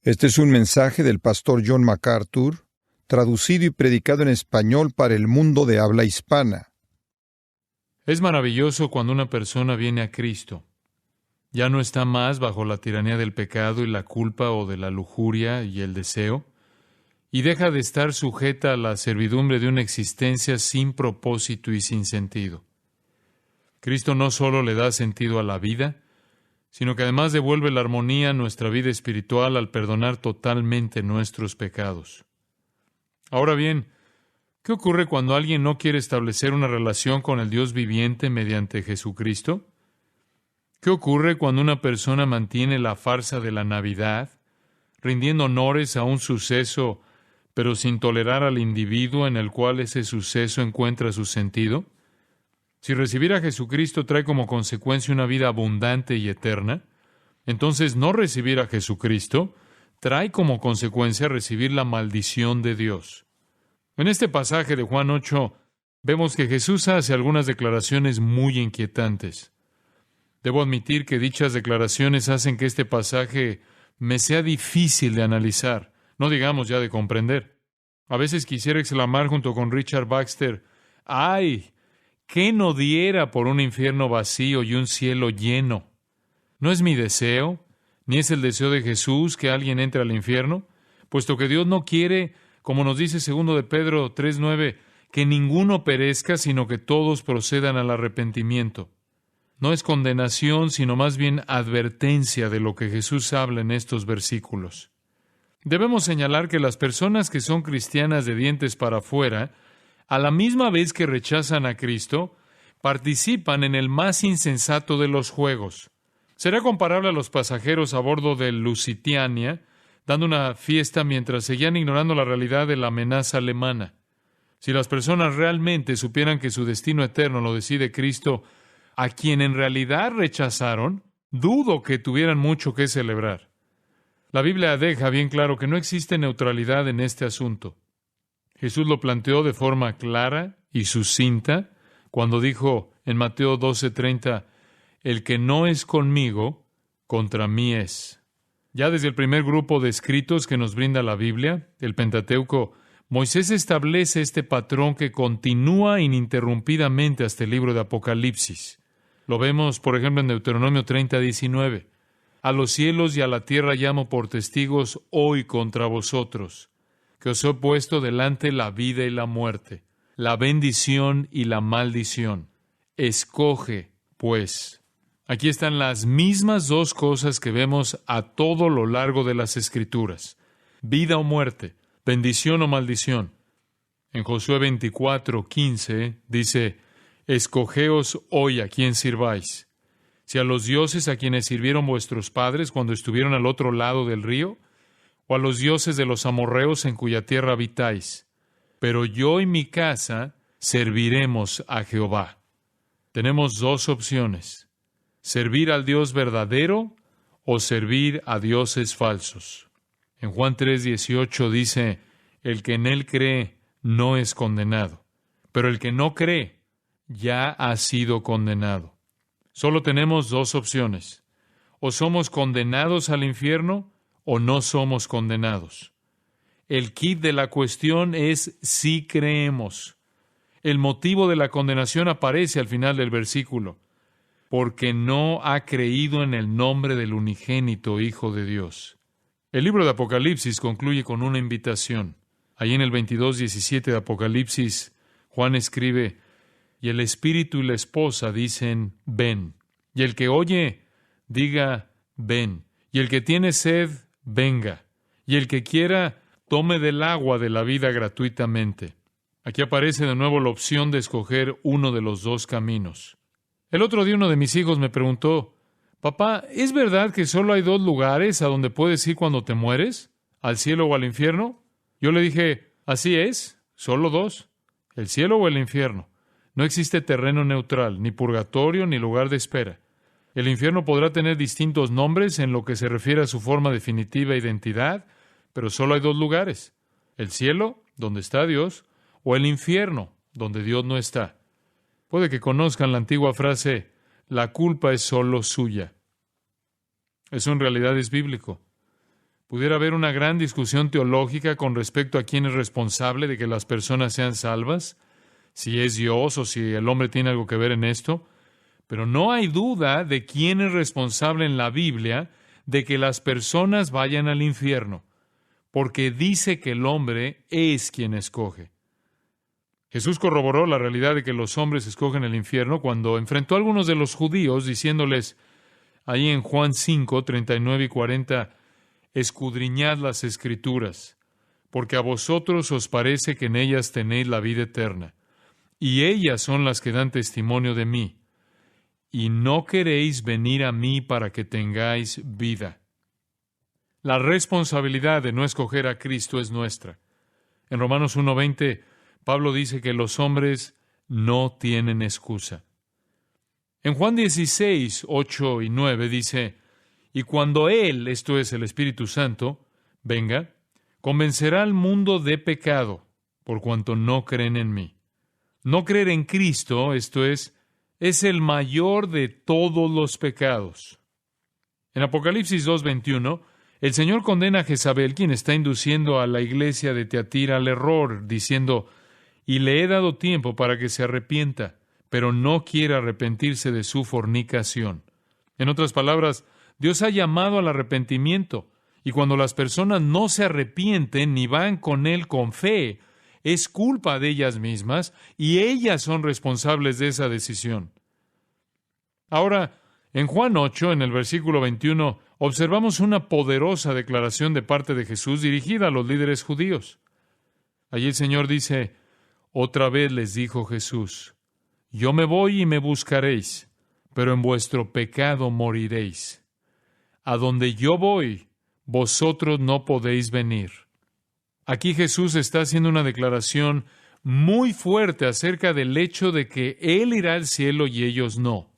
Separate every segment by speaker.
Speaker 1: Este es un mensaje del pastor John MacArthur, traducido y predicado en español para el mundo de habla hispana.
Speaker 2: Es maravilloso cuando una persona viene a Cristo. Ya no está más bajo la tiranía del pecado y la culpa o de la lujuria y el deseo, y deja de estar sujeta a la servidumbre de una existencia sin propósito y sin sentido. Cristo no solo le da sentido a la vida, sino que además devuelve la armonía a nuestra vida espiritual al perdonar totalmente nuestros pecados. Ahora bien, ¿qué ocurre cuando alguien no quiere establecer una relación con el Dios viviente mediante Jesucristo? ¿Qué ocurre cuando una persona mantiene la farsa de la Navidad, rindiendo honores a un suceso, pero sin tolerar al individuo en el cual ese suceso encuentra su sentido? Si recibir a Jesucristo trae como consecuencia una vida abundante y eterna, entonces no recibir a Jesucristo trae como consecuencia recibir la maldición de Dios. En este pasaje de Juan 8 vemos que Jesús hace algunas declaraciones muy inquietantes. Debo admitir que dichas declaraciones hacen que este pasaje me sea difícil de analizar, no digamos ya de comprender. A veces quisiera exclamar junto con Richard Baxter, ¡ay! ¿Qué no diera por un infierno vacío y un cielo lleno? ¿No es mi deseo, ni es el deseo de Jesús que alguien entre al infierno? Puesto que Dios no quiere, como nos dice 2 de Pedro 3:9, que ninguno perezca, sino que todos procedan al arrepentimiento. No es condenación, sino más bien advertencia de lo que Jesús habla en estos versículos. Debemos señalar que las personas que son cristianas de dientes para afuera, a la misma vez que rechazan a Cristo, participan en el más insensato de los juegos. Será comparable a los pasajeros a bordo del Lusitania, dando una fiesta mientras seguían ignorando la realidad de la amenaza alemana. Si las personas realmente supieran que su destino eterno lo decide Cristo, a quien en realidad rechazaron, dudo que tuvieran mucho que celebrar. La Biblia deja bien claro que no existe neutralidad en este asunto. Jesús lo planteó de forma clara y sucinta cuando dijo en Mateo 12:30, el que no es conmigo, contra mí es. Ya desde el primer grupo de escritos que nos brinda la Biblia, el Pentateuco, Moisés establece este patrón que continúa ininterrumpidamente hasta el libro de Apocalipsis. Lo vemos, por ejemplo, en Deuteronomio 30:19. A los cielos y a la tierra llamo por testigos hoy contra vosotros, que os he puesto delante la vida y la muerte, la bendición y la maldición. Escoge, pues. Aquí están las mismas dos cosas que vemos a todo lo largo de las Escrituras. Vida o muerte, bendición o maldición. En Josué 24:15 dice, escogeos hoy a quién sirváis. Si a los dioses a quienes sirvieron vuestros padres cuando estuvieron al otro lado del río, o a los dioses de los amorreos en cuya tierra habitáis. Pero yo y mi casa serviremos a Jehová. Tenemos dos opciones: servir al Dios verdadero o servir a dioses falsos. En Juan 3:18 dice, el que en él cree no es condenado, pero el que no cree ya ha sido condenado. Solo tenemos dos opciones: o somos condenados al infierno o no somos condenados. El quid de la cuestión es si creemos. El motivo de la condenación aparece al final del versículo, porque no ha creído en el nombre del unigénito Hijo de Dios. El libro de Apocalipsis concluye con una invitación. Allí en el 22:17 de Apocalipsis, Juan escribe, y el Espíritu y la esposa dicen, ven. Y el que oye, diga, ven. Y el que tiene sed, venga. Y el que quiera, tome del agua de la vida gratuitamente. Aquí aparece de nuevo la opción de escoger uno de los dos caminos. El otro día uno de mis hijos me preguntó, papá, ¿es verdad que solo hay dos lugares a donde puedes ir cuando te mueres? ¿Al cielo o al infierno? Yo le dije, así es, solo dos, el cielo o el infierno. No existe terreno neutral, ni purgatorio, ni lugar de espera. El infierno podrá tener distintos nombres en lo que se refiere a su forma definitiva e identidad, pero solo hay dos lugares: el cielo, donde está Dios, o el infierno, donde Dios no está. Puede que conozcan la antigua frase, la culpa es solo suya. Eso en realidad es bíblico. Pudiera haber una gran discusión teológica con respecto a quién es responsable de que las personas sean salvas, si es Dios o si el hombre tiene algo que ver en esto, pero no hay duda de quién es responsable en la Biblia de que las personas vayan al infierno, porque dice que el hombre es quien escoge. Jesús corroboró la realidad de que los hombres escogen el infierno cuando enfrentó a algunos de los judíos diciéndoles, ahí en Juan 5, 39 y 40, escudriñad las Escrituras, porque a vosotros os parece que en ellas tenéis la vida eterna, y ellas son las que dan testimonio de mí, y no queréis venir a mí para que tengáis vida. La responsabilidad de no escoger a Cristo es nuestra. En Romanos 1:20, Pablo dice que los hombres no tienen excusa. En Juan 16, 8 y 9 dice, y cuando Él, esto es el Espíritu Santo, venga, convencerá al mundo de pecado, por cuanto no creen en mí. No creer en Cristo, esto es el mayor de todos los pecados. En Apocalipsis 2:21, el Señor condena a Jezabel, quien está induciendo a la iglesia de Tiatira al error, diciendo, y le he dado tiempo para que se arrepienta, pero no quiere arrepentirse de su fornicación. En otras palabras, Dios ha llamado al arrepentimiento, y cuando las personas no se arrepienten ni van con Él con fe, es culpa de ellas mismas, y ellas son responsables de esa decisión. Ahora, en Juan 8, en el versículo 21, observamos una poderosa declaración de parte de Jesús dirigida a los líderes judíos. Allí el Señor dice, otra vez les dijo Jesús, yo me voy y me buscaréis, pero en vuestro pecado moriréis. A donde yo voy, vosotros no podéis venir. Aquí Jesús está haciendo una declaración muy fuerte acerca del hecho de que Él irá al cielo y ellos no.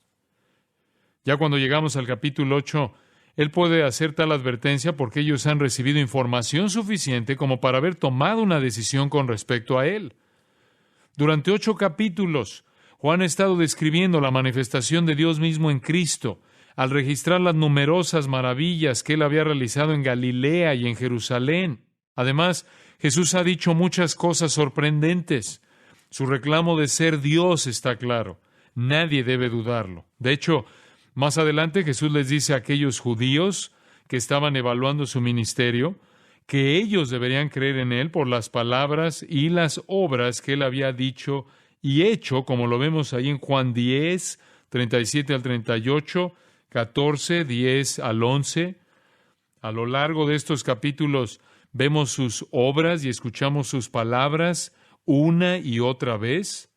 Speaker 2: Ya cuando llegamos al capítulo 8, Él puede hacer tal advertencia porque ellos han recibido información suficiente como para haber tomado una decisión con respecto a Él. Durante 8 capítulos, Juan ha estado describiendo la manifestación de Dios mismo en Cristo, al registrar las numerosas maravillas que Él había realizado en Galilea y en Jerusalén. Además, Jesús ha dicho muchas cosas sorprendentes. Su reclamo de ser Dios está claro. Nadie debe dudarlo. De hecho, más adelante Jesús les dice a aquellos judíos que estaban evaluando su ministerio que ellos deberían creer en Él por las palabras y las obras que Él había dicho y hecho, como lo vemos ahí en Juan 10, 37 al 38, 14, 10 al 11. A lo largo de estos capítulos vemos sus obras y escuchamos sus palabras una y otra vez.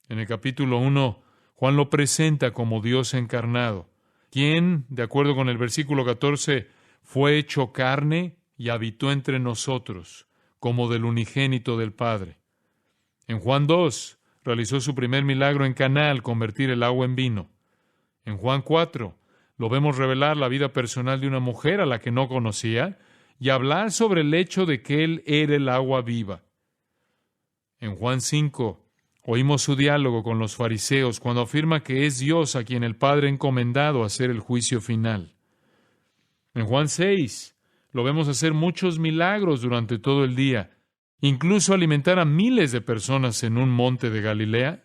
Speaker 2: En el capítulo 1, Juan lo presenta como Dios encarnado, quien, de acuerdo con el versículo 14, fue hecho carne y habitó entre nosotros, como del unigénito del Padre. En Juan 2, realizó su primer milagro en Caná al convertir el agua en vino. En Juan 4, lo vemos revelar la vida personal de una mujer a la que no conocía y hablar sobre el hecho de que Él era el agua viva. En Juan 5, oímos su diálogo con los fariseos cuando afirma que es Dios a quien el Padre ha encomendado a hacer el juicio final. En Juan 6, lo vemos hacer muchos milagros durante todo el día, incluso alimentar a miles de personas en un monte de Galilea.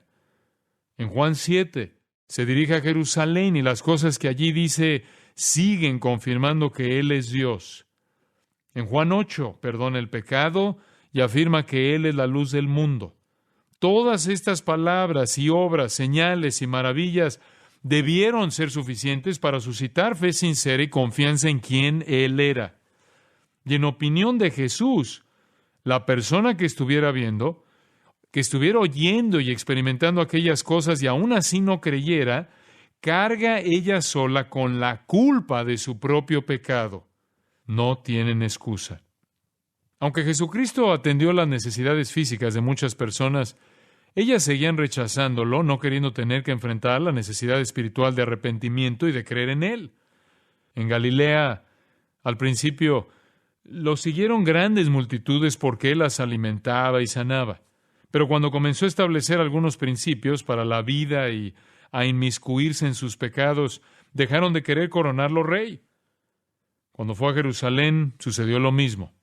Speaker 2: En Juan 7, se dirige a Jerusalén y las cosas que allí dice siguen confirmando que Él es Dios. En Juan 8, perdona el pecado y afirma que Él es la luz del mundo. Todas estas palabras y obras, señales y maravillas debieron ser suficientes para suscitar fe sincera y confianza en quién Él era. Y en opinión de Jesús, la persona que estuviera viendo, que estuviera oyendo y experimentando aquellas cosas y aún así no creyera, carga ella sola con la culpa de su propio pecado. No tienen excusa. Aunque Jesucristo atendió las necesidades físicas de muchas personas, ellas seguían rechazándolo, no queriendo tener que enfrentar la necesidad espiritual de arrepentimiento y de creer en Él. En Galilea, al principio, lo siguieron grandes multitudes porque Él las alimentaba y sanaba. Pero cuando comenzó a establecer algunos principios para la vida y a inmiscuirse en sus pecados, dejaron de querer coronarlo rey. Cuando fue a Jerusalén sucedió lo mismo.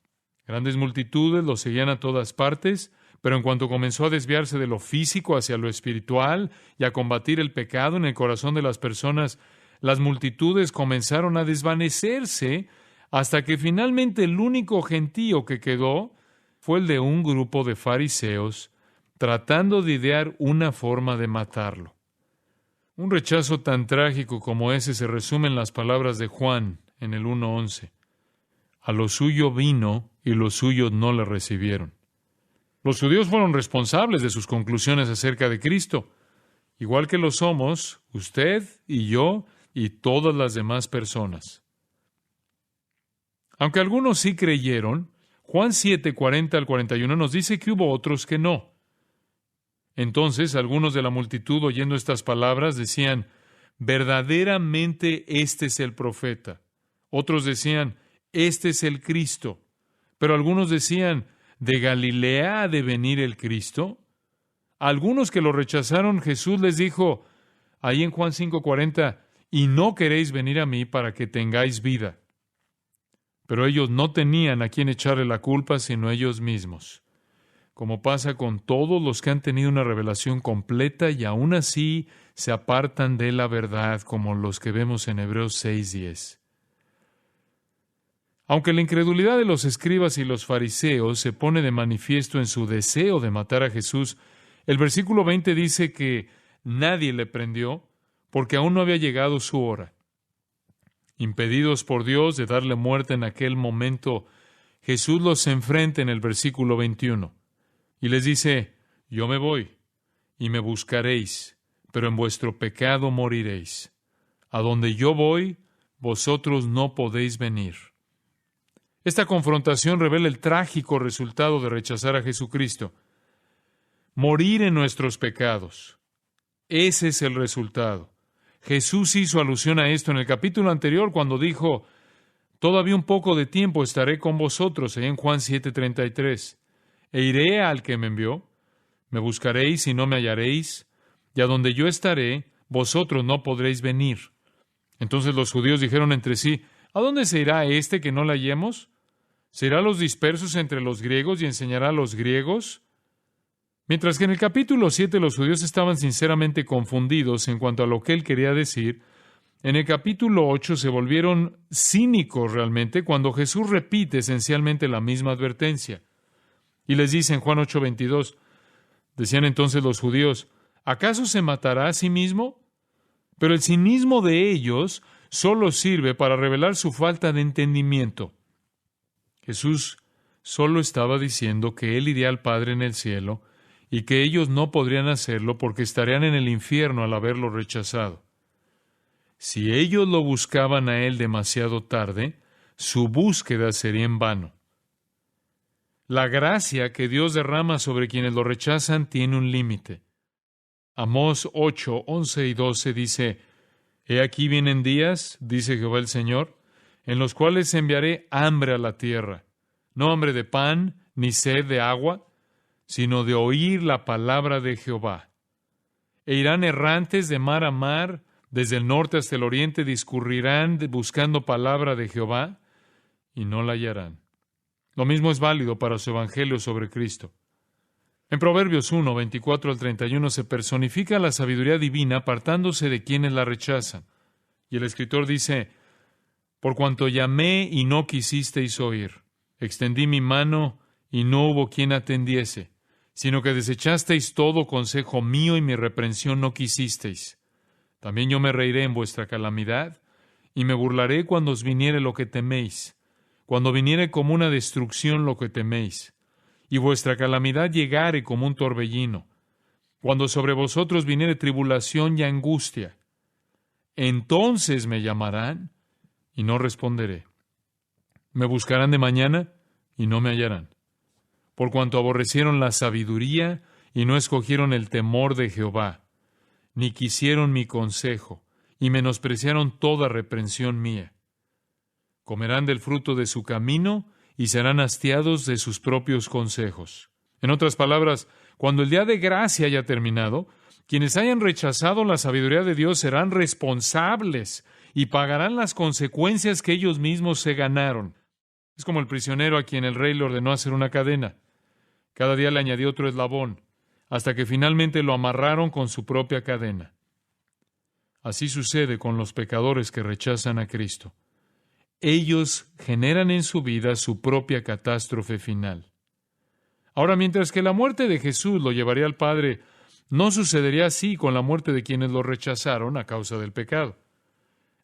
Speaker 2: Grandes multitudes lo seguían a todas partes, pero en cuanto comenzó a desviarse de lo físico hacia lo espiritual y a combatir el pecado en el corazón de las personas, las multitudes comenzaron a desvanecerse hasta que finalmente el único gentío que quedó fue el de un grupo de fariseos tratando de idear una forma de matarlo. Un rechazo tan trágico como ese se resume en las palabras de Juan en el 1:11. A lo suyo vino y los suyos no le recibieron. Los judíos fueron responsables de sus conclusiones acerca de Cristo, igual que lo somos usted y yo y todas las demás personas. Aunque algunos sí creyeron, Juan 7:40 al 41 nos dice que hubo otros que no. Entonces, algunos de la multitud, oyendo estas palabras, decían, verdaderamente este es el profeta. Otros decían, este es el Cristo. Pero algunos decían, ¿de Galilea ha de venir el Cristo? A algunos que lo rechazaron, Jesús les dijo, ahí en Juan 5:40, y no queréis venir a mí para que tengáis vida. Pero ellos no tenían a quien echarle la culpa sino ellos mismos. Como pasa con todos los que han tenido una revelación completa y aún así se apartan de la verdad, como los que vemos en Hebreos 6:10. Aunque la incredulidad de los escribas y los fariseos se pone de manifiesto en su deseo de matar a Jesús, el versículo 20 dice que nadie le prendió porque aún no había llegado su hora. Impedidos por Dios de darle muerte en aquel momento, Jesús los enfrenta en el versículo 21 y les dice, yo me voy y me buscaréis, pero en vuestro pecado moriréis. A donde yo voy, vosotros no podéis venir. Esta confrontación revela el trágico resultado de rechazar a Jesucristo. Morir en nuestros pecados. Ese es el resultado. Jesús hizo alusión a esto en el capítulo anterior cuando dijo, todavía un poco de tiempo estaré con vosotros, en Juan 7:33, e iré al que me envió, me buscaréis y no me hallaréis, y a donde yo estaré, vosotros no podréis venir. Entonces los judíos dijeron entre sí, ¿a dónde se irá este que no le hallemos? ¿Se irá a los dispersos entre los griegos y enseñará a los griegos? Mientras que en el capítulo 7 los judíos estaban sinceramente confundidos en cuanto a lo que él quería decir, en el capítulo 8 se volvieron cínicos realmente cuando Jesús repite esencialmente la misma advertencia. Y les dice en Juan 8:22, decían entonces los judíos, ¿acaso se matará a sí mismo? Pero el cinismo de ellos solo sirve para revelar su falta de entendimiento. Jesús solo estaba diciendo que él iría al Padre en el cielo y que ellos no podrían hacerlo porque estarían en el infierno al haberlo rechazado. Si ellos lo buscaban a él demasiado tarde, su búsqueda sería en vano. La gracia que Dios derrama sobre quienes lo rechazan tiene un límite. Amós 8:11 y 12 dice, He aquí vienen días, dice Jehová el Señor, en los cuales enviaré hambre a la tierra, no hambre de pan, ni sed de agua, sino de oír la palabra de Jehová. E irán errantes de mar a mar, desde el norte hasta el oriente discurrirán buscando palabra de Jehová, y no la hallarán. Lo mismo es válido para su evangelio sobre Cristo. En Proverbios 1:24 al 31 se personifica la sabiduría divina apartándose de quienes la rechazan. Y el escritor dice, Por cuanto llamé y no quisisteis oír, extendí mi mano y no hubo quien atendiese, sino que desechasteis todo consejo mío y mi reprensión no quisisteis. También yo me reiré en vuestra calamidad y me burlaré cuando os viniere lo que teméis, cuando viniere como una destrucción lo que teméis, y vuestra calamidad llegare como un torbellino, cuando sobre vosotros viniere tribulación y angustia. Entonces me llamarán y no responderé. Me buscarán de mañana y no me hallarán, por cuanto aborrecieron la sabiduría y no escogieron el temor de Jehová, ni quisieron mi consejo, y menospreciaron toda reprensión mía. Comerán del fruto de su camino, y serán hastiados de sus propios consejos. En otras palabras, cuando el día de gracia haya terminado, quienes hayan rechazado la sabiduría de Dios serán responsables y pagarán las consecuencias que ellos mismos se ganaron. Es como el prisionero a quien el rey le ordenó hacer una cadena. Cada día le añadió otro eslabón, hasta que finalmente lo amarraron con su propia cadena. Así sucede con los pecadores que rechazan a Cristo. Ellos generan en su vida su propia catástrofe final. Ahora, mientras que la muerte de Jesús lo llevaría al Padre, no sucedería así con la muerte de quienes lo rechazaron a causa del pecado.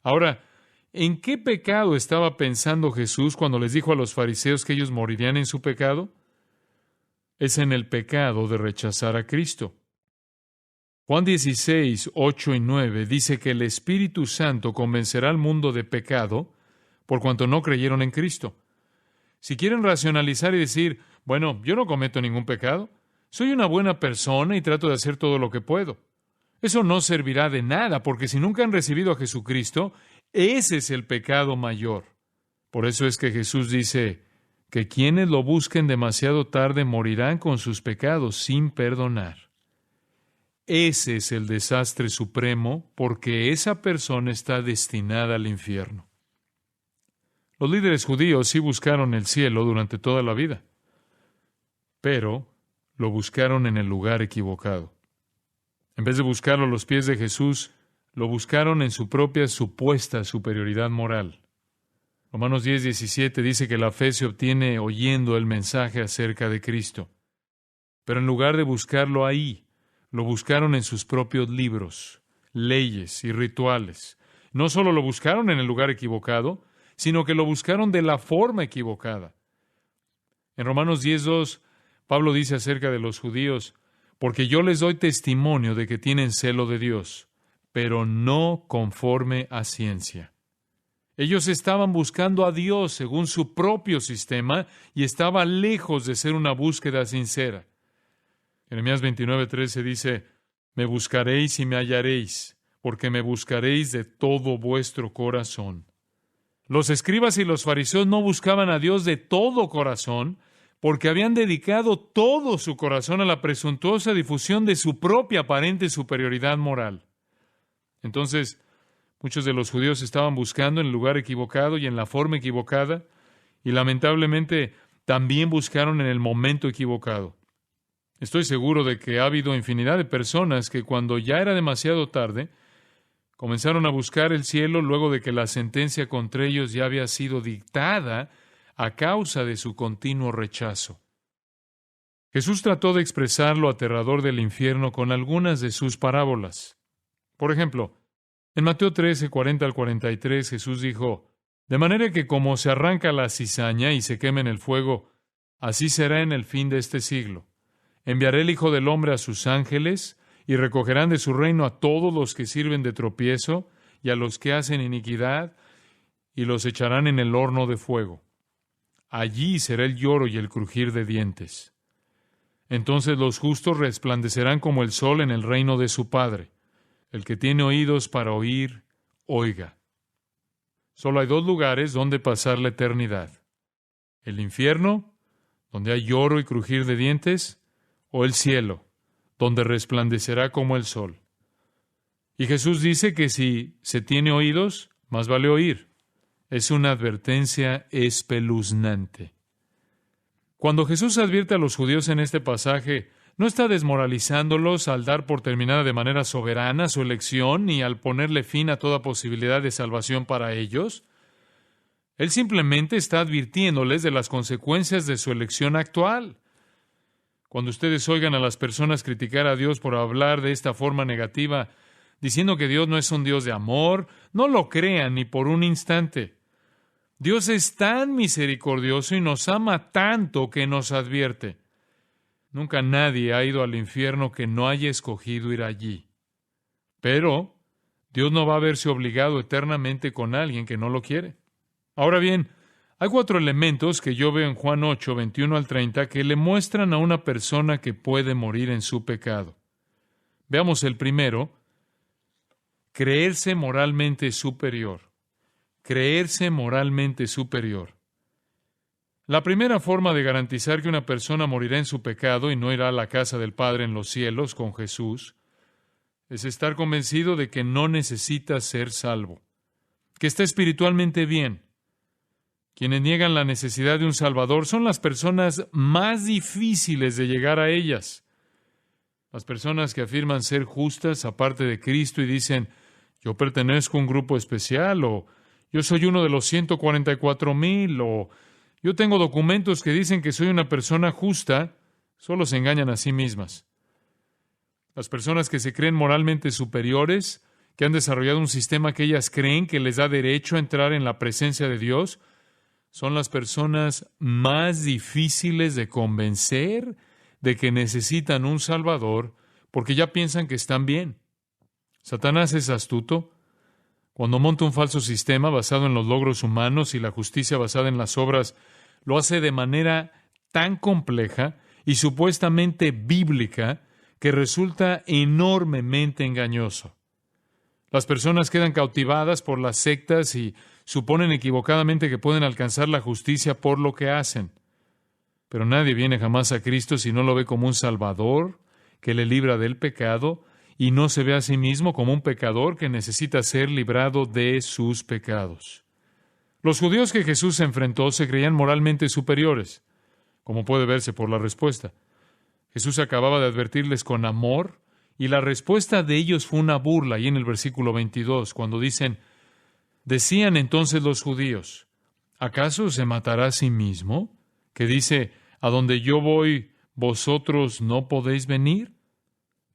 Speaker 2: Ahora, ¿en qué pecado estaba pensando Jesús cuando les dijo a los fariseos que ellos morirían en su pecado? Es en el pecado de rechazar a Cristo. Juan 16, 8 y 9 dice que el Espíritu Santo convencerá al mundo de pecado por cuanto no creyeron en Cristo. Si quieren racionalizar y decir, bueno, yo no cometo ningún pecado, soy una buena persona y trato de hacer todo lo que puedo. Eso no servirá de nada, porque si nunca han recibido a Jesucristo, ese es el pecado mayor. Por eso es que Jesús dice que quienes lo busquen demasiado tarde morirán con sus pecados sin perdonar. Ese es el desastre supremo, porque esa persona está destinada al infierno. Los líderes judíos sí buscaron el cielo durante toda la vida, pero lo buscaron en el lugar equivocado. En vez de buscarlo a los pies de Jesús, lo buscaron en su propia supuesta superioridad moral. Romanos 10:17 dice que la fe se obtiene oyendo el mensaje acerca de Cristo. Pero en lugar de buscarlo ahí, lo buscaron en sus propios libros, leyes y rituales. No solo lo buscaron en el lugar equivocado, sino que lo buscaron de la forma equivocada. En Romanos 10:2, Pablo dice acerca de los judíos, porque yo les doy testimonio de que tienen celo de Dios, pero no conforme a ciencia. Ellos estaban buscando a Dios según su propio sistema y estaba lejos de ser una búsqueda sincera. Jeremías 29:13 dice, me buscaréis y me hallaréis, porque me buscaréis de todo vuestro corazón. Los escribas y los fariseos no buscaban a Dios de todo corazón, porque habían dedicado todo su corazón a la presuntuosa difusión de su propia aparente superioridad moral. Entonces, muchos de los judíos estaban buscando en el lugar equivocado y en la forma equivocada, y lamentablemente también buscaron en el momento equivocado. Estoy seguro de que ha habido infinidad de personas que cuando ya era demasiado tarde, comenzaron a buscar el cielo luego de que la sentencia contra ellos ya había sido dictada a causa de su continuo rechazo. Jesús trató de expresar lo aterrador del infierno con algunas de sus parábolas. Por ejemplo, en Mateo 13, 40 al 43, Jesús dijo, de manera que como se arranca la cizaña y se quema en el fuego, así será en el fin de este siglo. Enviaré el Hijo del Hombre a sus ángeles, y recogerán de su reino a todos los que sirven de tropiezo y a los que hacen iniquidad, y los echarán en el horno de fuego. Allí será el lloro y el crujir de dientes. Entonces los justos resplandecerán como el sol en el reino de su Padre. El que tiene oídos para oír, oiga. Solo hay dos lugares donde pasar la eternidad: el infierno, donde hay lloro y crujir de dientes, o el cielo, donde resplandecerá como el sol. Y Jesús dice que si se tiene oídos, más vale oír. Es una advertencia espeluznante. Cuando Jesús advierte a los judíos en este pasaje, no está desmoralizándolos al dar por terminada de manera soberana su elección ni al ponerle fin a toda posibilidad de salvación para ellos. Él simplemente está advirtiéndoles de las consecuencias de su elección actual. Cuando ustedes oigan a las personas criticar a Dios por hablar de esta forma negativa, diciendo que Dios no es un Dios de amor, no lo crean ni por un instante. Dios es tan misericordioso y nos ama tanto que nos advierte. Nunca nadie ha ido al infierno que no haya escogido ir allí. Pero Dios no va a verse obligado eternamente con alguien que no lo quiere. Ahora bien, hay 4 elementos que yo veo en Juan 8, 21 al 30, que le muestran a una persona que puede morir en su pecado. Veamos el primero: creerse moralmente superior. Creerse moralmente superior. La primera forma de garantizar que una persona morirá en su pecado y no irá a la casa del Padre en los cielos con Jesús es estar convencido de que no necesita ser salvo. que está espiritualmente bien. Quienes niegan la necesidad de un Salvador son las personas más difíciles de llegar a ellas. Las personas que afirman ser justas aparte de Cristo y dicen, yo pertenezco a un grupo especial, o yo soy uno de los 144,000, o yo tengo documentos que dicen que soy una persona justa, solo se engañan a sí mismas. Las personas que se creen moralmente superiores, que han desarrollado un sistema que ellas creen que les da derecho a entrar en la presencia de Dios, son las personas más difíciles de convencer de que necesitan un Salvador porque ya piensan que están bien. Satanás es astuto. Cuando monta un falso sistema basado en los logros humanos y la justicia basada en las obras, lo hace de manera tan compleja y supuestamente bíblica que resulta enormemente engañoso. Las personas quedan cautivadas por las sectas y suponen equivocadamente que pueden alcanzar la justicia por lo que hacen. Pero nadie viene jamás a Cristo si no lo ve como un Salvador que le libra del pecado y no se ve a sí mismo como un pecador que necesita ser librado de sus pecados. Los judíos que Jesús enfrentó se creían moralmente superiores, como puede verse por la respuesta. Jesús acababa de advertirles con amor y la respuesta de ellos fue una burla, y en el versículo 22, cuando decían entonces los judíos, ¿acaso se matará a sí mismo? Que dice, a donde yo voy, ¿vosotros no podéis venir?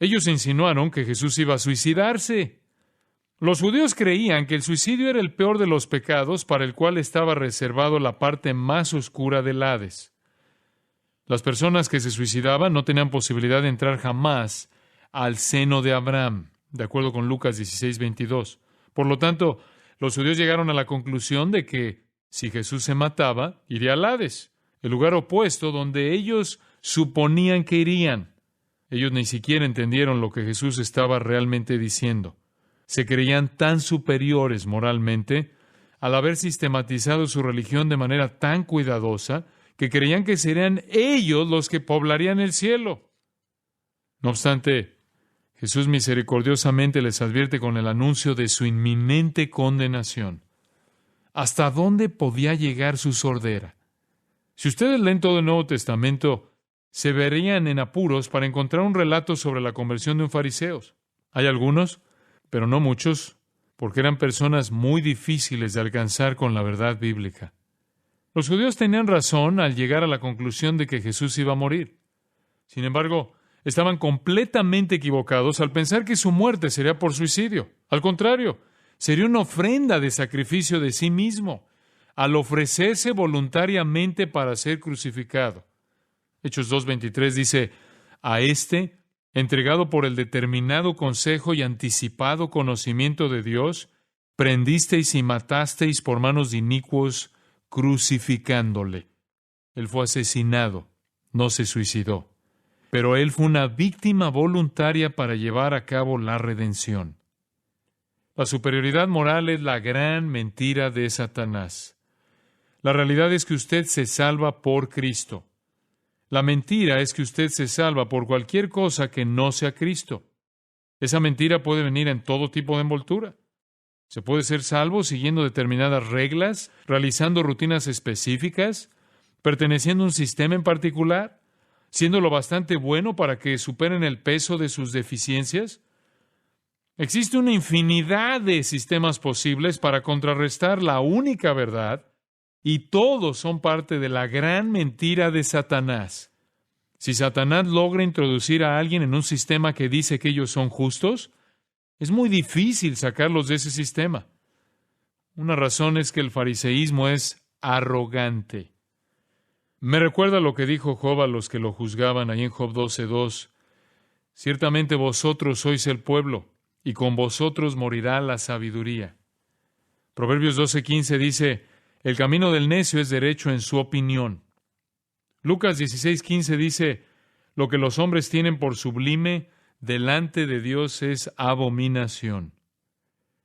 Speaker 2: Ellos insinuaron que Jesús iba a suicidarse. Los judíos creían que el suicidio era el peor de los pecados para el cual estaba reservado la parte más oscura del Hades. Las personas que se suicidaban no tenían posibilidad de entrar jamás al seno de Abraham, de acuerdo con Lucas 16:22. Por lo tanto, los judíos llegaron a la conclusión de que si Jesús se mataba, iría al Hades, el lugar opuesto donde ellos suponían que irían. Ellos ni siquiera entendieron lo que Jesús estaba realmente diciendo. Se creían tan superiores moralmente al haber sistematizado su religión de manera tan cuidadosa que creían que serían ellos los que poblarían el cielo. No obstante, Jesús misericordiosamente les advierte con el anuncio de su inminente condenación. ¿Hasta dónde podía llegar su sordera? Si ustedes leen todo el Nuevo Testamento, se verían en apuros para encontrar un relato sobre la conversión de un fariseo. Hay algunos, pero no muchos, porque eran personas muy difíciles de alcanzar con la verdad bíblica. Los judíos tenían razón al llegar a la conclusión de que Jesús iba a morir. Sin embargo, estaban completamente equivocados al pensar que su muerte sería por suicidio. Al contrario, sería una ofrenda de sacrificio de sí mismo, al ofrecerse voluntariamente para ser crucificado. Hechos 2:23 dice, a éste, entregado por el determinado consejo y anticipado conocimiento de Dios, prendisteis y matasteis por manos de inicuos, crucificándole. Él fue asesinado, no se suicidó. Pero él fue una víctima voluntaria para llevar a cabo la redención. La superioridad moral es la gran mentira de Satanás. La realidad es que usted se salva por Cristo. La mentira es que usted se salva por cualquier cosa que no sea Cristo. Esa mentira puede venir en todo tipo de envoltura. Se puede ser salvo siguiendo determinadas reglas, realizando rutinas específicas, perteneciendo a un sistema en particular, siendo lo bastante bueno para que superen el peso de sus deficiencias. Existe una infinidad de sistemas posibles para contrarrestar la única verdad, y todos son parte de la gran mentira de Satanás. Si Satanás logra introducir a alguien en un sistema que dice que ellos son justos, es muy difícil sacarlos de ese sistema. Una razón es que el fariseísmo es arrogante. Me recuerda lo que dijo Job a los que lo juzgaban ahí en Job 12:2. Ciertamente vosotros sois el pueblo, y con vosotros morirá la sabiduría. Proverbios 12:15 dice, el camino del necio es derecho en su opinión. Lucas 16:15 dice, lo que los hombres tienen por sublime, delante de Dios es abominación.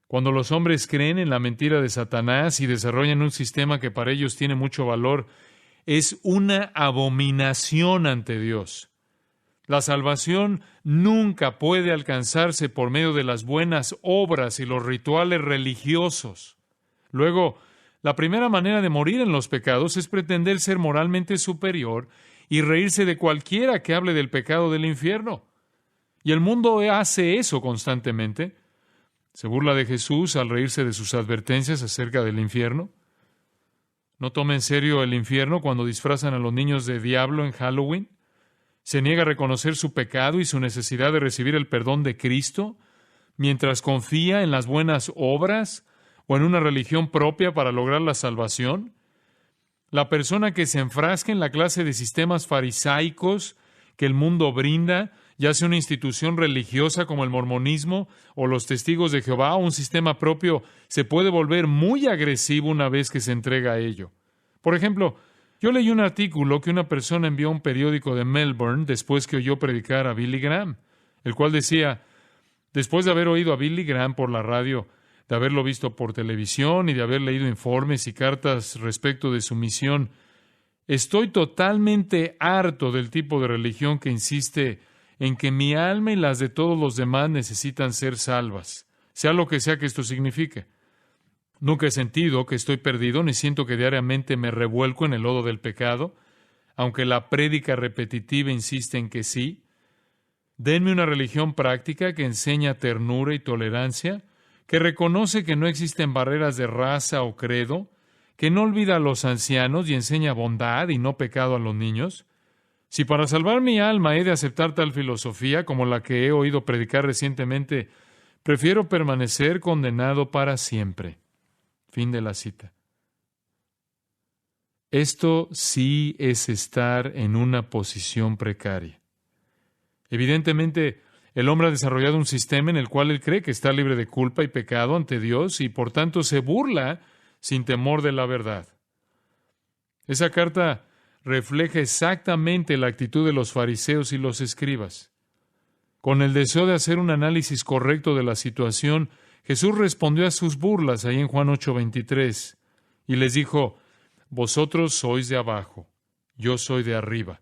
Speaker 2: Cuando los hombres creen en la mentira de Satanás y desarrollan un sistema que para ellos tiene mucho valor, es una abominación ante Dios. La salvación nunca puede alcanzarse por medio de las buenas obras y los rituales religiosos. Luego, la primera manera de morir en los pecados es pretender ser moralmente superior y reírse de cualquiera que hable del pecado del infierno. Y el mundo hace eso constantemente. Se burla de Jesús al reírse de sus advertencias acerca del infierno. No toma en serio el infierno cuando disfrazan a los niños de diablo en Halloween. Se niega a reconocer su pecado y su necesidad de recibir el perdón de Cristo, mientras confía en las buenas obras o en una religión propia para lograr la salvación. La persona que se enfrasca en la clase de sistemas farisaicos que el mundo brinda, ya sea una institución religiosa como el mormonismo o los testigos de Jehová o un sistema propio, se puede volver muy agresivo una vez que se entrega a ello. Por ejemplo, yo leí un artículo que una persona envió a un periódico de Melbourne después que oyó predicar a Billy Graham, el cual decía: después de haber oído a Billy Graham por la radio, de haberlo visto por televisión y de haber leído informes y cartas respecto de su misión, estoy totalmente harto del tipo de religión que insiste en que mi alma y las de todos los demás necesitan ser salvas, sea lo que sea que esto signifique. Nunca he sentido que estoy perdido, ni siento que diariamente me revuelco en el lodo del pecado, aunque la prédica repetitiva insiste en que sí. Denme una religión práctica que enseña ternura y tolerancia, que reconoce que no existen barreras de raza o credo, que no olvida a los ancianos y enseña bondad y no pecado a los niños. Si para salvar mi alma he de aceptar tal filosofía como la que he oído predicar recientemente, prefiero permanecer condenado para siempre. Fin de la cita. Esto sí es estar en una posición precaria. Evidentemente, el hombre ha desarrollado un sistema en el cual él cree que está libre de culpa y pecado ante Dios y por tanto se burla sin temor de la verdad. Esa carta refleja exactamente la actitud de los fariseos y los escribas. Con el deseo de hacer un análisis correcto de la situación, Jesús respondió a sus burlas ahí en Juan 8:23 y les dijo: vosotros sois de abajo, yo soy de arriba.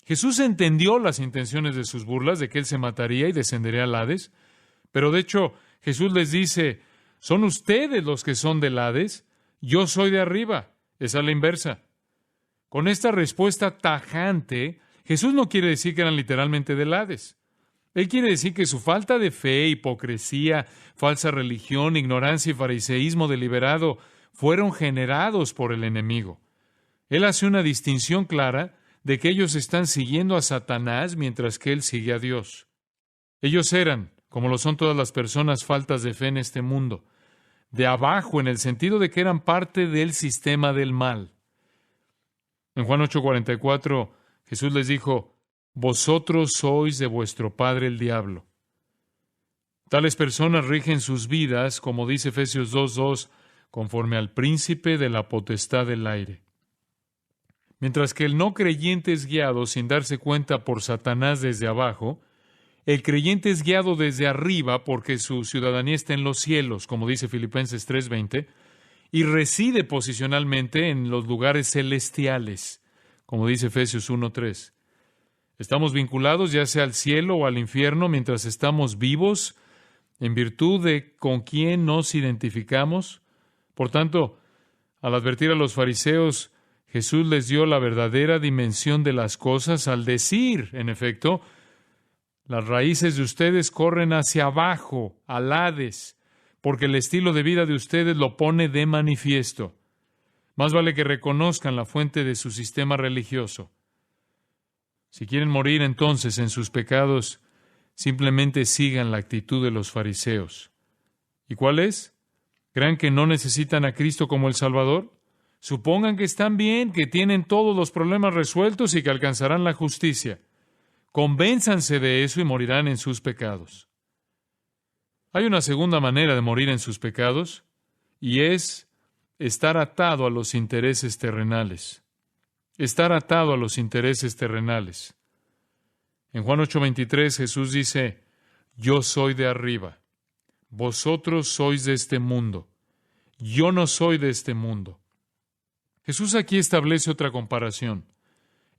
Speaker 2: Jesús entendió las intenciones de sus burlas, de que él se mataría y descendería al Hades, pero de hecho Jesús les dice: son ustedes los que son del Hades, yo soy de arriba. Esa es la inversa. Con esta respuesta tajante, Jesús no quiere decir que eran literalmente del Hades. Él quiere decir que su falta de fe, hipocresía, falsa religión, ignorancia y fariseísmo deliberado fueron generados por el enemigo. Él hace una distinción clara de que ellos están siguiendo a Satanás mientras que él sigue a Dios. Ellos eran, como lo son todas las personas faltas de fe en este mundo, de abajo en el sentido de que eran parte del sistema del mal. En Juan 8:44, Jesús les dijo: vosotros sois de vuestro padre el diablo. Tales personas rigen sus vidas, como dice Efesios 2:2, conforme al príncipe de la potestad del aire. Mientras que el no creyente es guiado sin darse cuenta por Satanás desde abajo, el creyente es guiado desde arriba porque su ciudadanía está en los cielos, como dice Filipenses 3:20, y reside posicionalmente en los lugares celestiales, como dice Efesios 1:3. Estamos vinculados ya sea al cielo o al infierno mientras estamos vivos, en virtud de con quién nos identificamos. Por tanto, al advertir a los fariseos, Jesús les dio la verdadera dimensión de las cosas al decir, en efecto, las raíces de ustedes corren hacia abajo, al Hades, porque el estilo de vida de ustedes lo pone de manifiesto. Más vale que reconozcan la fuente de su sistema religioso. Si quieren morir entonces en sus pecados, simplemente sigan la actitud de los fariseos. ¿Y cuál es? ¿Crean que no necesitan a Cristo como el Salvador? Supongan que están bien, que tienen todos los problemas resueltos y que alcanzarán la justicia. Convénzanse de eso y morirán en sus pecados. Hay una segunda manera de morir en sus pecados, y es estar atado a los intereses terrenales. Estar atado a los intereses terrenales. En Juan 8:23 Jesús dice: yo soy de arriba, vosotros sois de este mundo, yo no soy de este mundo. Jesús aquí establece otra comparación.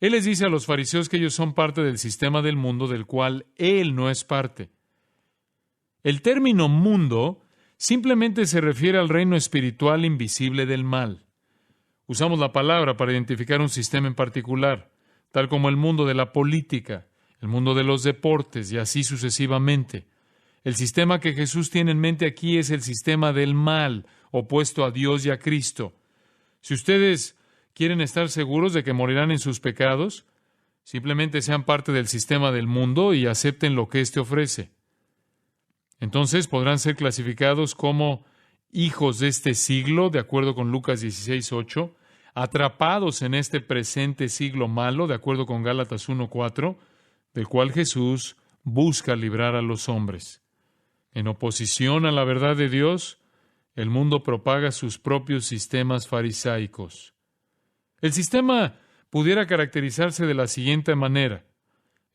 Speaker 2: Él les dice a los fariseos que ellos son parte del sistema del mundo del cual Él no es parte. El término mundo simplemente se refiere al reino espiritual invisible del mal. Usamos la palabra para identificar un sistema en particular, tal como el mundo de la política, el mundo de los deportes y así sucesivamente. El sistema que Jesús tiene en mente aquí es el sistema del mal, opuesto a Dios y a Cristo. Si ustedes quieren estar seguros de que morirán en sus pecados, simplemente sean parte del sistema del mundo y acepten lo que éste ofrece. Entonces podrán ser clasificados como hijos de este siglo, de acuerdo con Lucas 16:8, atrapados en este presente siglo malo, de acuerdo con Gálatas 1:4, del cual Jesús busca librar a los hombres. En oposición a la verdad de Dios, el mundo propaga sus propios sistemas farisaicos. El sistema pudiera caracterizarse de la siguiente manera.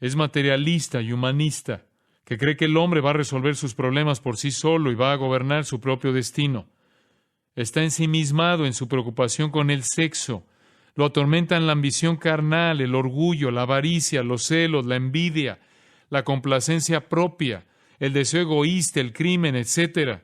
Speaker 2: Es materialista y humanista, que cree que el hombre va a resolver sus problemas por sí solo y va a gobernar su propio destino. Está ensimismado en su preocupación con el sexo. Lo atormentan la ambición carnal, el orgullo, la avaricia, los celos, la envidia, la complacencia propia, el deseo egoísta, el crimen, etc.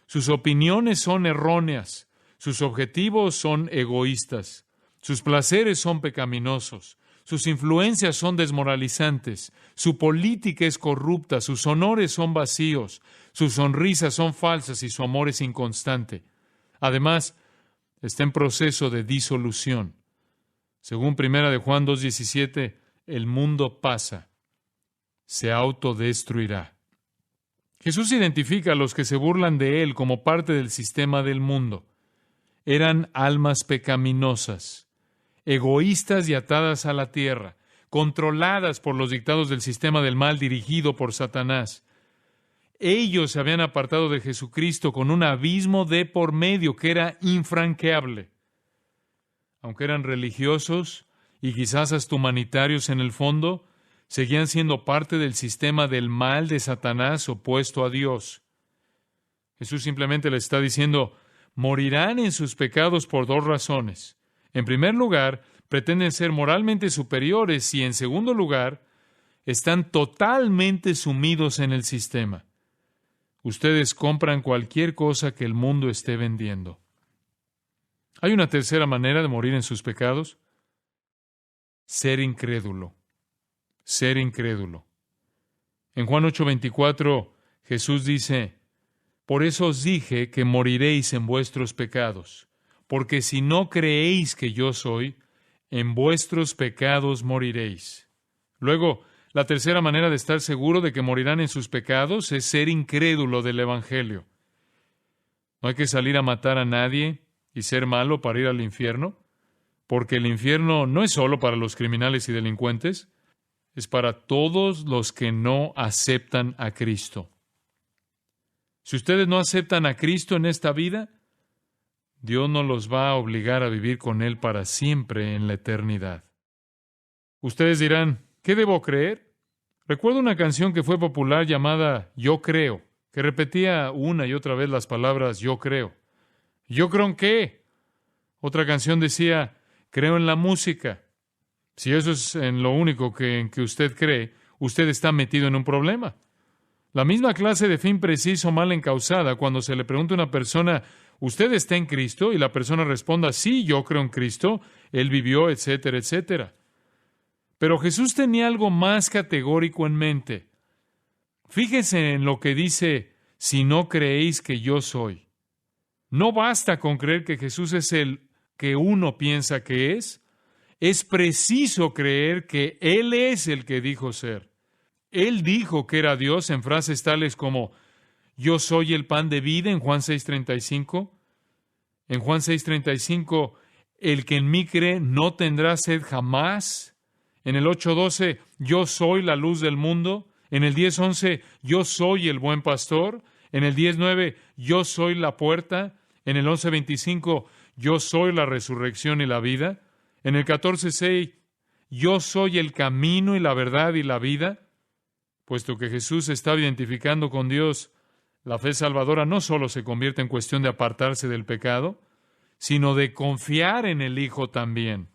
Speaker 2: Sus opiniones son erróneas, sus objetivos son egoístas, sus placeres son pecaminosos, sus influencias son desmoralizantes, su política es corrupta, sus honores son vacíos, sus sonrisas son falsas y su amor es inconstante. Además, está en proceso de disolución. Según 1 de Juan 2:17, el mundo pasa, se autodestruirá. Jesús identifica a los que se burlan de Él como parte del sistema del mundo. Eran almas pecaminosas, egoístas y atadas a la tierra, controladas por los dictados del sistema del mal dirigido por Satanás. Ellos se habían apartado de Jesucristo con un abismo de por medio que era infranqueable. Aunque eran religiosos y quizás hasta humanitarios en el fondo, seguían siendo parte del sistema del mal de Satanás opuesto a Dios. Jesús simplemente les está diciendo, morirán en sus pecados por dos razones. En primer lugar, pretenden ser moralmente superiores y en segundo lugar, están totalmente sumidos en el sistema. Ustedes compran cualquier cosa que el mundo esté vendiendo. ¿Hay una tercera manera de morir en sus pecados? Ser incrédulo. Ser incrédulo. En Juan 8:24, Jesús dice, por eso os dije que moriréis en vuestros pecados, porque si no creéis que yo soy, en vuestros pecados moriréis. Luego, la tercera manera de estar seguro de que morirán en sus pecados es ser incrédulo del Evangelio. No hay que salir a matar a nadie y ser malo para ir al infierno, porque el infierno no es solo para los criminales y delincuentes, es para todos los que no aceptan a Cristo. Si ustedes no aceptan a Cristo en esta vida, Dios no los va a obligar a vivir con Él para siempre en la eternidad. Ustedes dirán, ¿qué debo creer? Recuerdo una canción que fue popular llamada Yo Creo, que repetía una y otra vez las palabras Yo creo. ¿Yo creo en qué? Otra canción decía, creo en la música. Si eso es en lo único en que usted cree, usted está metido en un problema. La misma clase de fe imprecisa o mal encausada cuando se le pregunta a una persona, ¿usted está en Cristo? Y la persona responda, sí, yo creo en Cristo, Él vivió, etcétera, etcétera. Pero Jesús tenía algo más categórico en mente. Fíjese en lo que dice, si no creéis que yo soy. No basta con creer que Jesús es el que uno piensa que es preciso creer que Él es el que dijo ser. Él dijo que era Dios en frases tales como, yo soy el pan de vida en Juan 6:35. En Juan 6:35, el que en mí cree no tendrá sed jamás. En el 8:12, yo soy la luz del mundo. En el 10:11, yo soy el buen pastor. En el 10:9, yo soy la puerta. En el 11:25, yo soy la resurrección y la vida. En el 14:6, yo soy el camino y la verdad y la vida. Puesto que Jesús se estaba identificando con Dios, la fe salvadora no solo se convierte en cuestión de apartarse del pecado, sino de confiar en el Hijo también.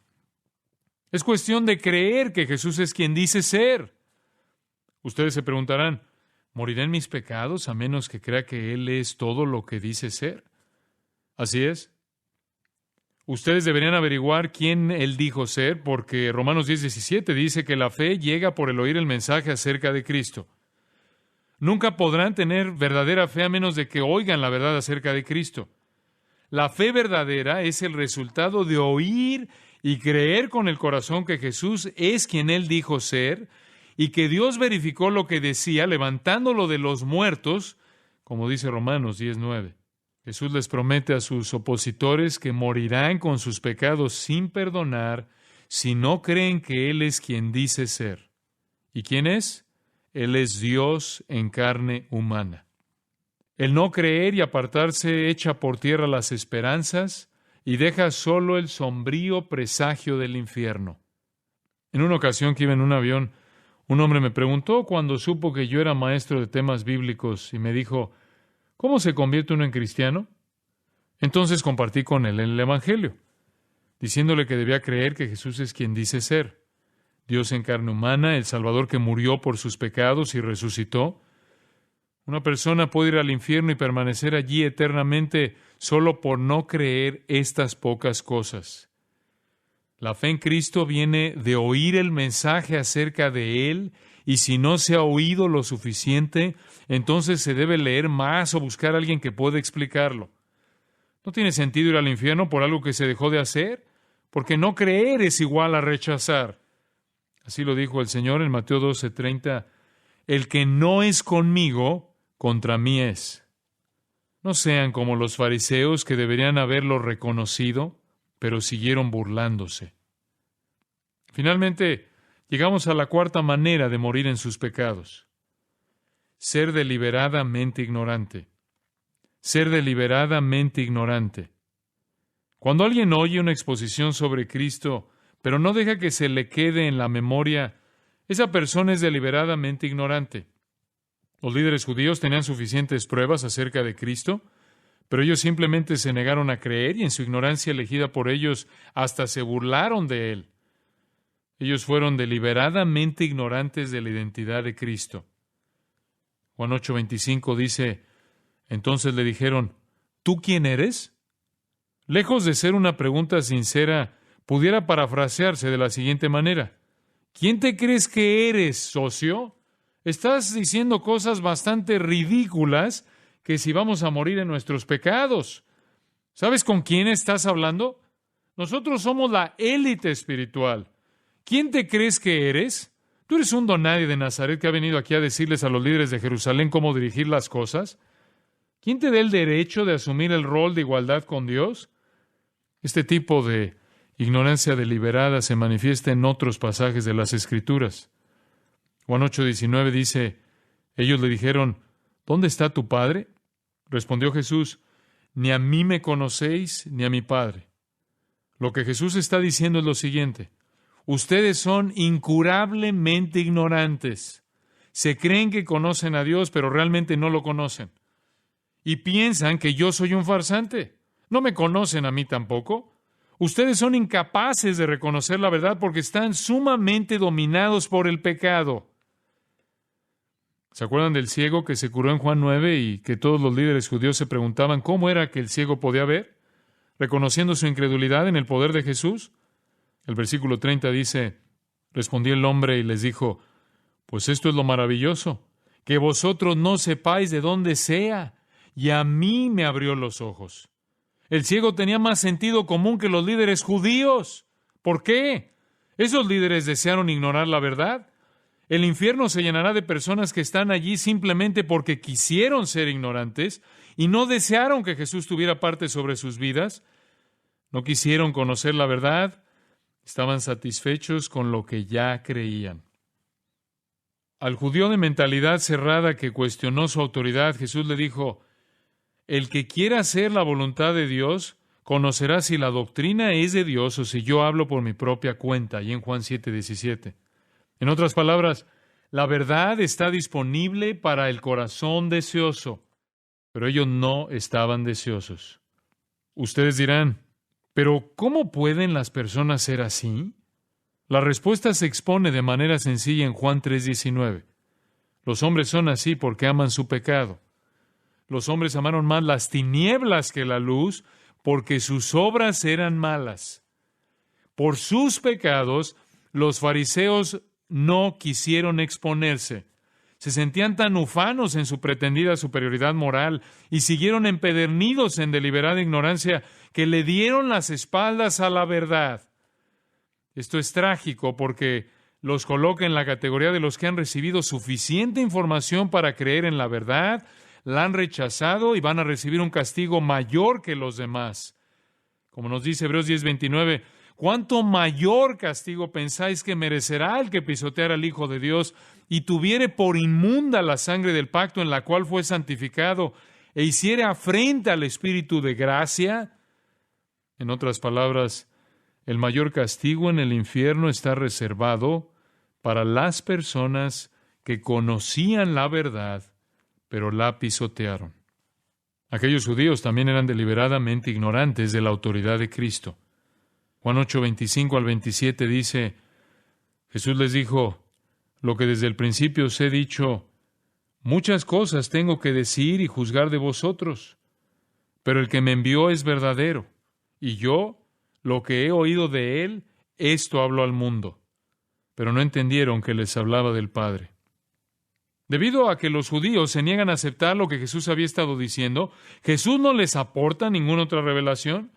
Speaker 2: Es cuestión de creer que Jesús es quien dice ser. Ustedes se preguntarán, ¿Moriré en mis pecados a menos que crea que Él es todo lo que dice ser? Así es. Ustedes deberían averiguar quién Él dijo ser, porque Romanos 10:17 dice que la fe llega por el oír el mensaje acerca de Cristo. Nunca podrán tener verdadera fe a menos de que oigan la verdad acerca de Cristo. La fe verdadera es el resultado de oír y creer con el corazón que Jesús es quien Él dijo ser y que Dios verificó lo que decía levantándolo de los muertos, como dice Romanos 10:9. Jesús les promete a sus opositores que morirán con sus pecados sin perdonar si no creen que Él es quien dice ser. ¿Y quién es? Él es Dios en carne humana. El no creer y apartarse echa por tierra las esperanzas y deja solo el sombrío presagio del infierno. En una ocasión que iba en un avión, un hombre me preguntó cuando supo que yo era maestro de temas bíblicos y me dijo, ¿cómo se convierte uno en cristiano? Entonces compartí con él el Evangelio, diciéndole que debía creer que Jesús es quien dice ser. Dios en carne humana, el Salvador que murió por sus pecados y resucitó. Una persona puede ir al infierno y permanecer allí eternamente solo por no creer estas pocas cosas. La fe en Cristo viene de oír el mensaje acerca de Él, y si no se ha oído lo suficiente, entonces se debe leer más o buscar a alguien que pueda explicarlo. No tiene sentido ir al infierno por algo que se dejó de hacer, porque no creer es igual a rechazar. Así lo dijo el Señor en Mateo 12:30, el que no es conmigo, contra mí es. No sean como los fariseos que deberían haberlo reconocido, pero siguieron burlándose. Finalmente, llegamos a la cuarta manera de morir en sus pecados. Ser deliberadamente ignorante. Ser deliberadamente ignorante. Cuando alguien oye una exposición sobre Cristo, pero no deja que se le quede en la memoria, esa persona es deliberadamente ignorante. Los líderes judíos tenían suficientes pruebas acerca de Cristo, pero ellos simplemente se negaron a creer y en su ignorancia elegida por ellos hasta se burlaron de Él. Ellos fueron deliberadamente ignorantes de la identidad de Cristo. Juan 8:25 dice, entonces le dijeron, ¿tú quién eres? Lejos de ser una pregunta sincera, pudiera parafrasearse de la siguiente manera. ¿Quién te crees que eres, socio? Estás diciendo cosas bastante ridículas que si vamos a morir en nuestros pecados. ¿Sabes con quién estás hablando? Nosotros somos la élite espiritual. ¿Quién te crees que eres? ¿Tú eres un don nadie de Nazaret que ha venido aquí a decirles a los líderes de Jerusalén cómo dirigir las cosas? ¿Quién te da el derecho de asumir el rol de igualdad con Dios? Este tipo de ignorancia deliberada se manifiesta en otros pasajes de las Escrituras. Juan 8:19 dice, ellos le dijeron, ¿dónde está tu Padre? Respondió Jesús, ni a mí me conocéis, ni a mi Padre. Lo que Jesús está diciendo es lo siguiente, ustedes son incurablemente ignorantes. Se creen que conocen a Dios, pero realmente no lo conocen. Y piensan que yo soy un farsante. No me conocen a mí tampoco. Ustedes son incapaces de reconocer la verdad porque están sumamente dominados por el pecado. ¿Se acuerdan del ciego que se curó en Juan 9 y que todos los líderes judíos se preguntaban cómo era que el ciego podía ver? Reconociendo su incredulidad en el poder de Jesús. El versículo 30 dice, respondió el hombre y les dijo, pues esto es lo maravilloso, que vosotros no sepáis de dónde sea, y a mí me abrió los ojos. El ciego tenía más sentido común que los líderes judíos. ¿Por qué? ¿Esos líderes desearon ignorar la verdad? El infierno se llenará de personas que están allí simplemente porque quisieron ser ignorantes y no desearon que Jesús tuviera parte sobre sus vidas. No quisieron conocer la verdad, estaban satisfechos con lo que ya creían. Al judío de mentalidad cerrada que cuestionó su autoridad, Jesús le dijo, el que quiera hacer la voluntad de Dios, conocerá si la doctrina es de Dios o si yo hablo por mi propia cuenta, y en Juan 7:17. En otras palabras, la verdad está disponible para el corazón deseoso, pero ellos no estaban deseosos. Ustedes dirán, ¿pero cómo pueden las personas ser así? La respuesta se expone de manera sencilla en Juan 3:19. Los hombres son así porque aman su pecado. Los hombres amaron más las tinieblas que la luz porque sus obras eran malas. Por sus pecados, los fariseos no quisieron exponerse. Se sentían tan ufanos en su pretendida superioridad moral y siguieron empedernidos en deliberada ignorancia que le dieron las espaldas a la verdad. Esto es trágico porque los coloca en la categoría de los que han recibido suficiente información para creer en la verdad, la han rechazado y van a recibir un castigo mayor que los demás. Como nos dice Hebreos 10:29, ¿cuánto mayor castigo pensáis que merecerá el que pisoteara al Hijo de Dios y tuviere por inmunda la sangre del pacto en la cual fue santificado e hiciere afrenta al Espíritu de gracia? En otras palabras, el mayor castigo en el infierno está reservado para las personas que conocían la verdad, pero la pisotearon. Aquellos judíos también eran deliberadamente ignorantes de la autoridad de Cristo. Juan 8:25 al 27 dice, Jesús les dijo, lo que desde el principio os he dicho, muchas cosas tengo que decir y juzgar de vosotros, pero el que me envió es verdadero, y yo, lo que he oído de él, esto hablo al mundo. Pero no entendieron que les hablaba del Padre. Debido a que los judíos se niegan a aceptar lo que Jesús había estado diciendo, Jesús no les aporta ninguna otra revelación,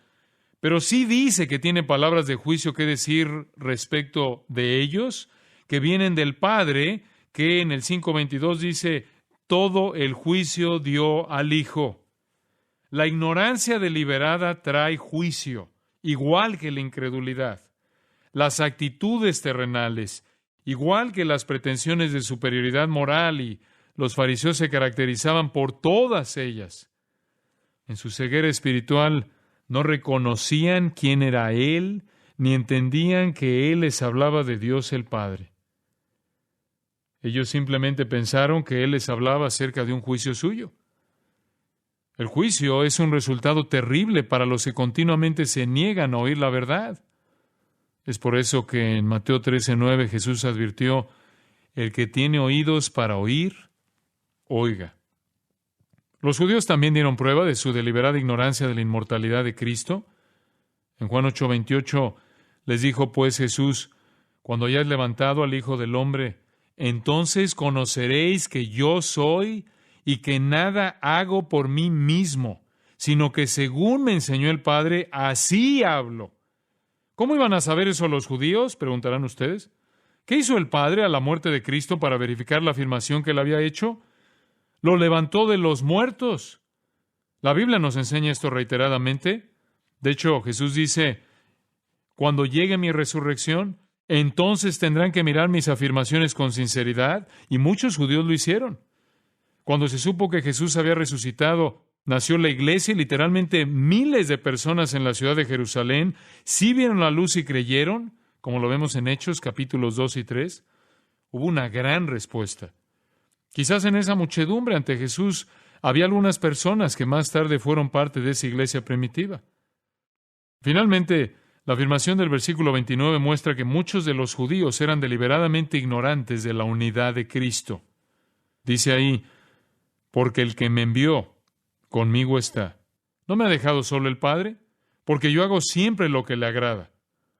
Speaker 2: pero sí dice que tiene palabras de juicio que decir respecto de ellos, que vienen del Padre, que en el 5:22 dice, todo el juicio dio al Hijo. La ignorancia deliberada trae juicio, igual que la incredulidad. Las actitudes terrenales, igual que las pretensiones de superioridad moral, y los fariseos se caracterizaban por todas ellas. En su ceguera espiritual no reconocían quién era Él, ni entendían que Él les hablaba de Dios el Padre. Ellos simplemente pensaron que Él les hablaba acerca de un juicio suyo. El juicio es un resultado terrible para los que continuamente se niegan a oír la verdad. Es por eso que en Mateo 13:9 Jesús advirtió, el que tiene oídos para oír, oiga. Los judíos también dieron prueba de su deliberada ignorancia de la inmortalidad de Cristo. En Juan 8:28 les dijo pues Jesús, cuando hayáis levantado al Hijo del Hombre, entonces conoceréis que yo soy y que nada hago por mí mismo, sino que según me enseñó el Padre, así hablo. ¿Cómo iban a saber eso los judíos?, preguntarán ustedes. ¿Qué hizo el Padre a la muerte de Cristo para verificar la afirmación que él había hecho? Lo levantó de los muertos. La Biblia nos enseña esto reiteradamente. De hecho, Jesús dice, cuando llegue mi resurrección, entonces tendrán que mirar mis afirmaciones con sinceridad, y muchos judíos lo hicieron. Cuando se supo que Jesús había resucitado, nació la iglesia y literalmente miles de personas en la ciudad de Jerusalén sí vieron la luz y creyeron, como lo vemos en Hechos capítulos 2 y 3. Hubo una gran respuesta. Quizás en esa muchedumbre ante Jesús había algunas personas que más tarde fueron parte de esa iglesia primitiva. Finalmente, la afirmación del versículo 29 muestra que muchos de los judíos eran deliberadamente ignorantes de la unidad de Cristo. Dice ahí, porque el que me envió conmigo está. ¿No me ha dejado solo el Padre? Porque yo hago siempre lo que le agrada.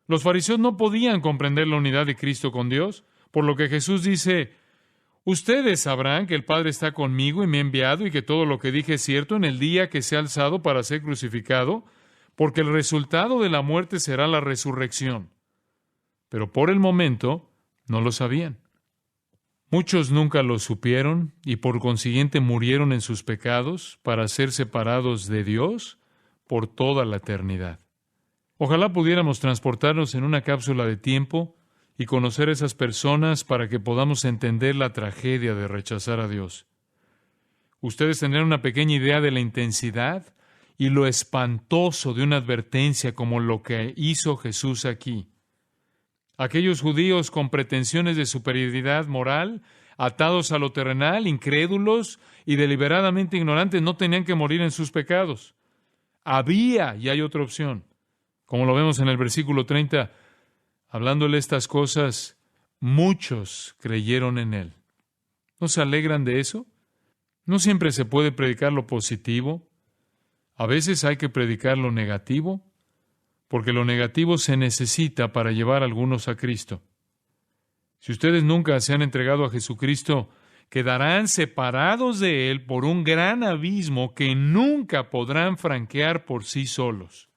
Speaker 2: Los fariseos no podían comprender la unidad de Cristo con Dios, por lo que Jesús dice, ustedes sabrán que el Padre está conmigo y me ha enviado y que todo lo que dije es cierto en el día que sea alzado para ser crucificado, porque el resultado de la muerte será la resurrección. Pero por el momento no lo sabían. Muchos nunca lo supieron y por consiguiente murieron en sus pecados para ser separados de Dios por toda la eternidad. Ojalá pudiéramos transportarnos en una cápsula de tiempo y conocer a esas personas para que podamos entender la tragedia de rechazar a Dios. Ustedes tendrán una pequeña idea de la intensidad y lo espantoso de una advertencia como lo que hizo Jesús aquí. Aquellos judíos con pretensiones de superioridad moral, atados a lo terrenal, incrédulos y deliberadamente ignorantes, no tenían que morir en sus pecados. Había, y hay otra opción. Como lo vemos en el versículo 30, hablándole estas cosas, muchos creyeron en él. ¿No se alegran de eso? No siempre se puede predicar lo positivo. A veces hay que predicar lo negativo, porque lo negativo se necesita para llevar a algunos a Cristo. Si ustedes nunca se han entregado a Jesucristo, quedarán separados de Él por un gran abismo que nunca podrán franquear por sí solos.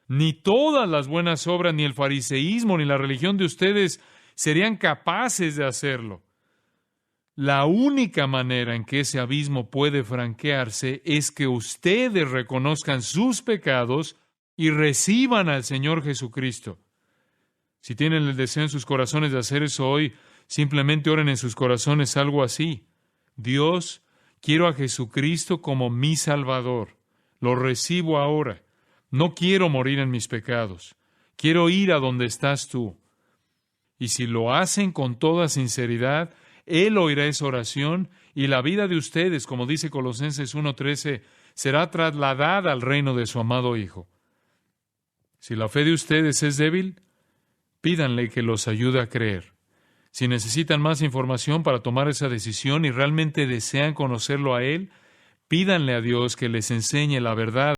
Speaker 2: Ni todas las buenas obras, ni el fariseísmo, ni la religión de ustedes serían capaces de hacerlo. La única manera en que ese abismo puede franquearse es que ustedes reconozcan sus pecados y reciban al Señor Jesucristo. Si tienen el deseo en sus corazones de hacer eso hoy, simplemente oren en sus corazones algo así: Dios, quiero a Jesucristo como mi Salvador. Lo recibo ahora. No quiero morir en mis pecados. Quiero ir a donde estás tú. Y si lo hacen con toda sinceridad, Él oirá esa oración y la vida de ustedes, como dice Colosenses 1:13, será trasladada al reino de su amado Hijo. Si la fe de ustedes es débil, pídanle que los ayude a creer. Si necesitan más información para tomar esa decisión y realmente desean conocerlo a Él, pídanle a Dios que les enseñe la verdad